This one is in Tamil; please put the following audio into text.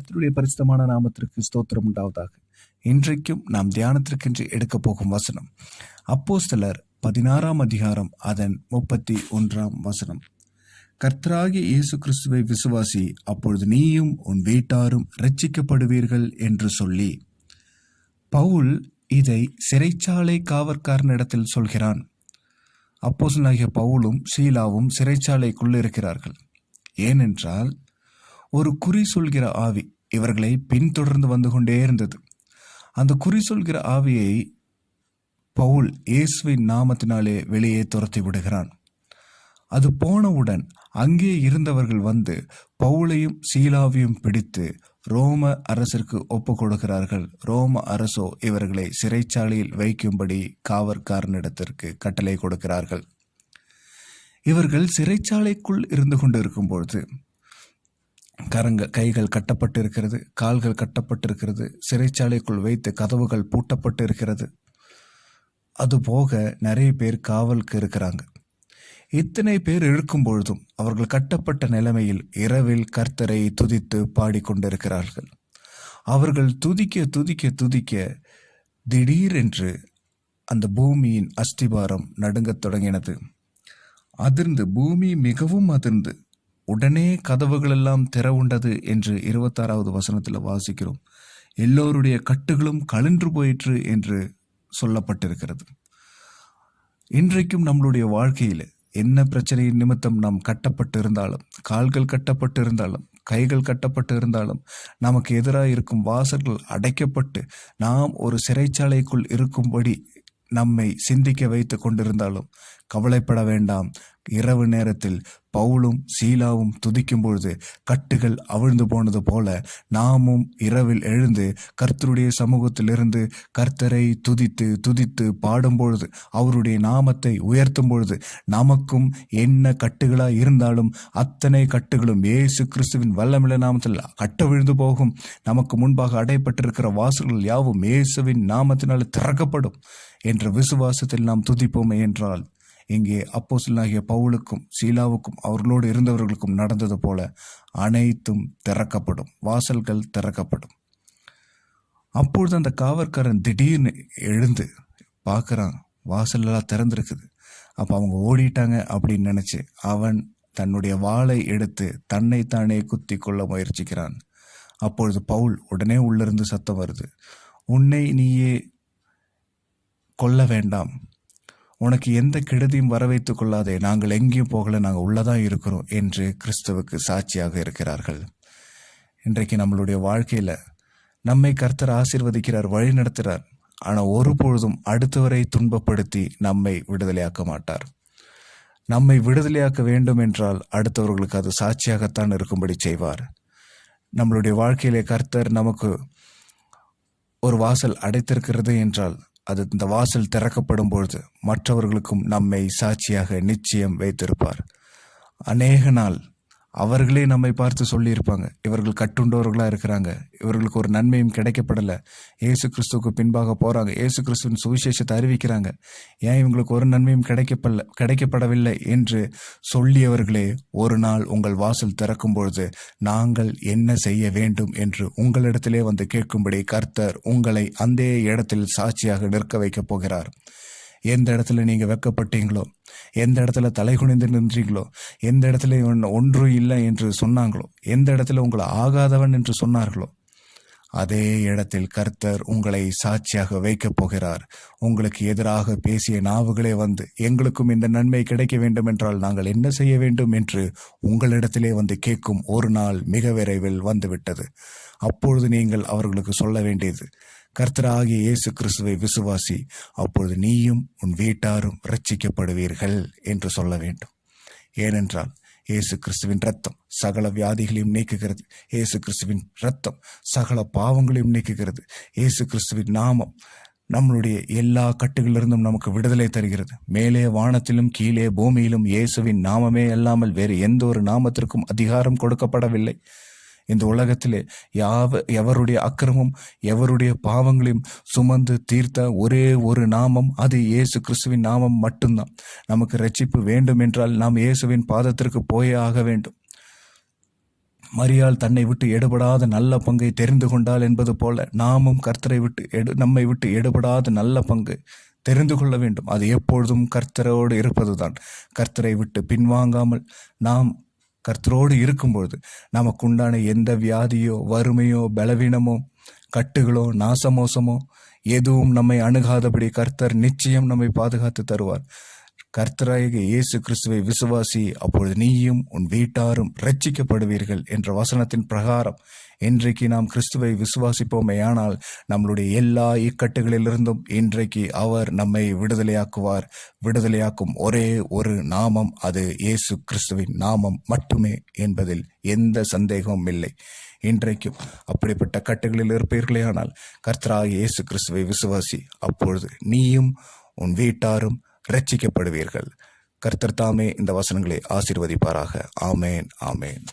கர்த்தருடைய பரிசுத்தமான நாமத்திற்கு ஸ்தோத்திரம் உண்டாவதாக. இன்றைக்கும் நாம் தியானத்திற்கென்று எடுக்கப் போகும் வசனம் அப்போஸ்தலர் 16 அதிகாரம் அதன் 31 கர்த்தராகிய இயேசு கிறிஸ்துவை விசுவாசி, அப்பொழுது நீயும் உன் வீட்டாரும் இரட்சிக்கப்படுவீர்கள் என்று சொல்லி. பவுல் இதை சிறைச்சாலை காவற்காரனிடத்தில் சொல்கிறான். அப்போஸ்தலனாகிய பவுலும் சீலாவும் சிறைச்சாலைக்குள் இருக்கிறார்கள். ஏனென்றால் ஒரு குறி சொல்கிற ஆவி இவர்களை பின்தொடர்ந்து வந்து கொண்டே இருந்தது. அந்த குறி சொல்கிற ஆவியை பவுல் இயேசுவின் நாமத்தினாலே வெளியே துரத்தி விடுகிறான். அது போனவுடன் அங்கே இருந்தவர்கள் வந்து பவுலையும் சீலாவையும் பிடித்து ரோம அரசிற்கு ஒப்பு கொடுக்கிறார்கள். ரோம அரசோ இவர்களை சிறைச்சாலையில் வைக்கும்படி காவற்காரனிடத்திற்கு கட்டளை கொடுக்கிறார்கள். இவர்கள் சிறைச்சாலைக்குள் இருந்து கொண்டிருக்கும் பொழுது கைகள் கட்டப்பட்டு இருக்கிறது, கால்கள் கட்டப்பட்டிருக்கிறது, சிறைச்சாலைக்குள் வைத்து கதவுகள் பூட்டப்பட்டு இருக்கிறது. அதுபோக நிறைய பேர் காவலுக்கு இருக்கிறாங்க. இத்தனை பேர் இருக்கும் பொழுதும் அவர்கள் கட்டப்பட்ட நிலைமையில் இரவில் கர்த்தரை துதித்து பாடிக்கொண்டிருக்கிறார்கள். அவர்கள் துதிக்க துதிக்க துதிக்க திடீரென்று அந்த பூமியின் அஸ்திபாரம் நடுங்கத் தொடங்கினது. அதிர்ந்து பூமி மிகவும் அதிர்ந்து உடனே கதவுகள் எல்லாம் திறவுண்டது என்று 26வது வசனத்தில் வாசிக்கிறோம். எல்லோருடைய கட்டுகளும் கழன்று போயிற்று என்று சொல்லப்பட்டிருக்கிறது. இன்றைக்கும் நம்மளுடைய வாழ்க்கையில் என்ன பிரச்சனையின் நிமித்தம் நாம் கட்டப்பட்டு இருந்தாலும், கால்கள் கட்டப்பட்டு இருந்தாலும், கைகள் கட்டப்பட்டு இருந்தாலும், நமக்கு எதிராக இருக்கும் வாசல்கள் அடைக்கப்பட்டு நாம் ஒரு சிறைச்சாலைக்குள் இருக்கும்படி நம்மை சிந்திக்க வைத்து கொண்டிருந்தாலும் கவலைப்பட வேண்டாம். இரவு நேரத்தில் பவுலும் சீலாவும் துதிக்கும் பொழுது கட்டுகள் அவிழ்ந்து போனது போல நாமும் இரவில் எழுந்து கர்த்தருடைய சமூகத்திலிருந்து கர்த்தரை துதித்து துதித்து பாடும் பொழுது, அவருடைய நாமத்தை உயர்த்தும் பொழுது, நமக்கும் என்ன கட்டுகளாய் இருந்தாலும் அத்தனை கட்டுகளும் இயேசு கிறிஸ்துவின் வல்லமில்ல நாமத்தில் கட்ட விழுந்து போகும். நமக்கு முன்பாக அடைப்பட்டிருக்கிற வாசல்கள் யாவும் இயேசுவின் நாமத்தினால் திறக்கப்படும் என்ற விசுவாசத்தில் நாம் துதிப்போமே என்றால், இங்கே அப்போஸ்தலனாகிய பவுலுக்கும் சீலாவுக்கும் அவர்களோடு இருந்தவர்களுக்கும் நடந்தது போல அனைத்தும் திறக்கப்படும், வாசல்கள் திறக்கப்படும். அப்பொழுது அந்த காவற்காரன் திடீர்னு எழுந்து பார்க்குறான், வாசல் எல்லாம் திறந்திருக்குது. அப்போ அவங்க ஓடிட்டாங்க அப்படின்னு நினச்சி அவன் தன்னுடைய வாளை எடுத்து தன்னைத்தானே குத்தி கொள்ள முயற்சிக்கிறான். அப்பொழுது பவுல் உடனே உள்ளிருந்து சத்தம் வருது, உன்னை நீயே கொல்ல வேண்டாம், உனக்கு எந்த கெடுதியும் வர வைத்துக் கொள்ளாதே, நாங்கள் எங்கேயும் போகல, நாங்கள் உள்ளதான் இருக்கிறோம் என்று கிறிஸ்துவுக்கு சாட்சியாக இருக்கிறார்கள். இன்றைக்கு நம்மளுடைய வாழ்க்கையில் நம்மை கர்த்தர் ஆசீர்வதிக்கிறார், வழி நடத்துகிறார். ஆனால் ஒருபொழுதும் அடுத்தவரை துன்பப்படுத்தி நம்மை விடுதலையாக்க மாட்டார். நம்மை விடுதலையாக்க வேண்டும் என்றால் அடுத்தவர்களுக்கு அது சாட்சியாகத்தான் இருக்கும்படி செய்வார். நம்மளுடைய வாழ்க்கையிலே கர்த்தர் நமக்கு ஒரு வாசல் அடைத்திருக்கிறது என்றால் அது இந்த வாசல் திறக்கப்படும் பொழுது மற்றவர்களுக்கும் நம்மை சாட்சியாக நிச்சயம் வைத்திருப்பார். அநேக நாள் அவர்களே நம்மை பார்த்து சொல்லியிருப்பாங்க, இவர்கள் கட்டுண்டவர்களாக இருக்கிறாங்க, இவர்களுக்கு ஒரு நன்மையும் கிடைக்கப்படலை, இயேசு கிறிஸ்துவுக்கு பின்பாக போகிறாங்க, இயேசு கிறிஸ்துவின் சுவிசேஷத்தை அறிவிக்கிறாங்க, ஏன் இவங்களுக்கு ஒரு நன்மையும் கிடைக்கப்படவில்லை என்று சொல்லியவர்களே ஒரு நாள் உங்கள் வாசல் திறக்கும் பொழுது நாங்கள் என்ன செய்ய வேண்டும் என்று உங்களிடத்திலே வந்து கேட்கும்படி கர்த்தர் உங்களை அந்த இடத்தில் சாட்சியாக நிற்க வைக்கப் போகிறார். எந்த இடத்துல நீங்கள் வெக்கப்பட்டீங்களோ, எந்த இடத்துல தலை குனிந்து நின்றீங்களோ, எந்த இடத்துல ஒன்றும் இல்லை என்று சொன்னாங்களோ, எந்த இடத்துல உங்களை ஆகாதவன் என்று சொன்னார்களோ, அதே இடத்தில் கர்த்தர் உங்களை சாட்சியாக வைக்கப் போகிறார். உங்களுக்கு எதிராக பேசிய நாவுகளே வந்து எங்களுக்கும் இந்த நன்மை கிடைக்க வேண்டும் என்றால் நாங்கள் என்ன செய்ய வேண்டும் என்று உங்களிடத்திலே வந்து கேட்கும் ஒரு நாள் மிக விரைவில் வந்துவிட்டது. அப்பொழுது நீங்கள் அவர்களுக்கு சொல்ல வேண்டியது, கர்த்தராகிய இயேசு கிறிஸ்துவை விசுவாசி, அப்பொழுது நீயும் உன் வீட்டாரும் இரட்சிக்கப்படுவீர்கள் என்று சொல்ல வேண்டும். ஏனென்றால் இயேசு கிறிஸ்துவின் ரத்தம் சகல வியாதிகளையும் நீக்குகிறது. இயேசு கிறிஸ்துவின் ரத்தம் சகல பாவங்களையும் நீக்குகிறது. இயேசு கிறிஸ்துவின் நாமம் நம்மளுடைய எல்லா கட்டுகளிலிருந்தும் நமக்கு விடுதலை தருகிறது. மேலே வானத்திலும் கீழே பூமியிலும் இயேசுவின் நாமமே அல்லாமல் வேறு எந்த ஒரு நாமத்திற்கும் அதிகாரம் கொடுக்கப்படவில்லை. இந்த உலகத்திலே எவருடைய அக்கிரமும் எவருடைய பாவங்களையும் சுமந்து தீர்த்த ஒரே ஒரு நாமம், அது இயேசு கிறிஸ்துவின் நாமம் மட்டும்தான். நமக்கு ரட்சிப்பு வேண்டும் என்றால் நாம் இயேசுவின் பாதத்திற்கு போயே ஆக வேண்டும். மரியாள் தன்னை விட்டு எடுபடாத நல்ல பங்கை தெரிந்து கொண்டாள் என்பது போல நாமும் கர்த்தரை விட்டு நம்மை விட்டு எடுபடாத நல்ல பங்கு தெரிந்து கொள்ள வேண்டும். அது எப்பொழுதும் கர்த்தரோடு இருப்பதுதான். கர்த்தரை விட்டு பின்வாங்காமல் நாம் கர்த்தரோடு இருக்கும்பொழுது நமக்கு உண்டான எந்த வியாதியோ வறுமையோ பலவீனமோ கட்டுகளோ நாசமோசமோ எதுவும் நம்மை அணுகாதபடி கர்த்தர் நிச்சயம் நம்மை பாதுகாத்து தருவார். கர்த்தராகிய இயேசு கிறிஸ்துவை விசுவாசி, அப்பொழுது நீயும் உன் வீட்டாரும் ரட்சிக்கப்படுவீர்கள் என்ற வசனத்தின் பிரகாரம் இன்றைக்கு நாம் கிறிஸ்துவை விசுவாசிப்போமேயானால் நம்மளுடைய எல்லா இக்கட்டுகளிலிருந்தும் இன்றைக்கு அவர் நம்மை விடுதலையாக்குவார். விடுதலையாக்கும் ஒரே ஒரு நாமம், அது இயேசு கிறிஸ்துவின் நாமம் மட்டுமே என்பதில் எந்த சந்தேகமும் இல்லை. இன்றைக்கும் அப்படிப்பட்ட கட்டுகளில் இருப்பீர்களேயானால் கர்த்தராகிய இயேசு கிறிஸ்துவை விசுவாசி, அப்பொழுது நீயும் உன் வீட்டாரும் ரட்சிக்கப்படுவீர்கள். கர்த்தர் தாமே இந்த வசனங்களை ஆசீர்வதிப்பாராக. ஆமேன், ஆமேன்.